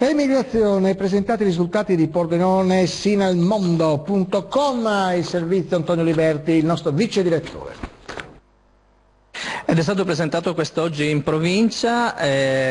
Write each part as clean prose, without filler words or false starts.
Emigrazione, presentati i risultati di Pordenone sinalmondo.com, il servizio Antonio Liberti, il nostro vice direttore. Ed è stato presentato quest'oggi in provincia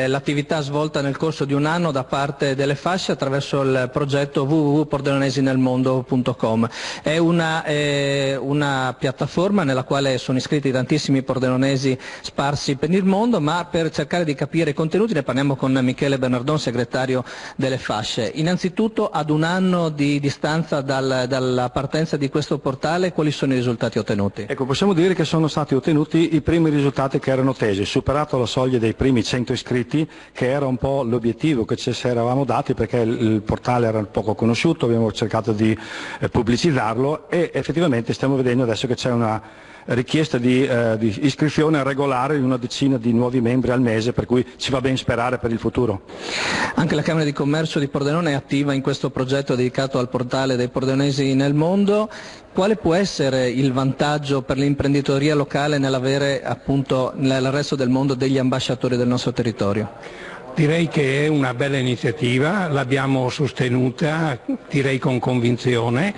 l'attività svolta nel corso di un anno da parte delle fasce attraverso il progetto www.pordenonesi-nel-mondo.com. È una piattaforma nella quale sono iscritti tantissimi pordenonesi sparsi per il mondo, ma per cercare di capire i contenuti ne parliamo con Michele Bernardon, segretario delle fasce. Innanzitutto, ad un anno di distanza dalla partenza di questo portale, quali sono i risultati ottenuti? Ecco, possiamo dire che sono stati ottenuti i primi risultati che erano tesi, superato la soglia dei primi 100 iscritti, che era un po' l'obiettivo che ci eravamo dati, perché il portale era poco conosciuto, abbiamo cercato di pubblicizzarlo e effettivamente stiamo vedendo adesso che c'è una richiesta di iscrizione regolare di una decina di nuovi membri al mese, per cui ci fa ben sperare per il futuro. Anche la Camera di Commercio di Pordenone è attiva in questo progetto dedicato al portale dei pordenonesi nel mondo. Quale può essere il vantaggio per l'imprenditoria locale nell'avere appunto nel resto del mondo degli ambasciatori del nostro territorio? Direi che è una bella iniziativa, l'abbiamo sostenuta, direi con convinzione,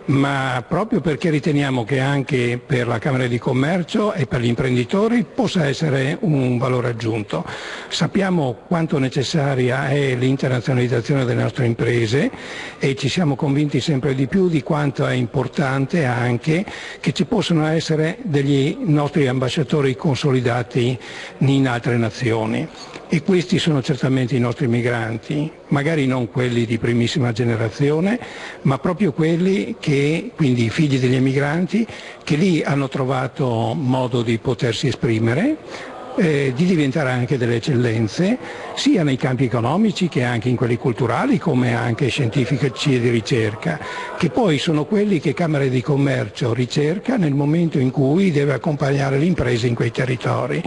ma proprio perché riteniamo che anche per la Camera di Commercio e per gli imprenditori possa essere un valore aggiunto. Sappiamo quanto necessaria è l'internazionalizzazione delle nostre imprese e ci siamo convinti sempre di più di quanto è importante anche che ci possano essere degli nostri ambasciatori consolidati in altre nazioni. E questi sono certamente i nostri migranti, magari non quelli di primissima generazione, ma proprio quelli che, quindi i figli degli emigranti, che lì hanno trovato modo di potersi esprimere, di diventare anche delle eccellenze, sia nei campi economici che anche in quelli culturali, come anche scientifici e di ricerca, che poi sono quelli che Camera di Commercio ricerca nel momento in cui deve accompagnare le imprese in quei territori.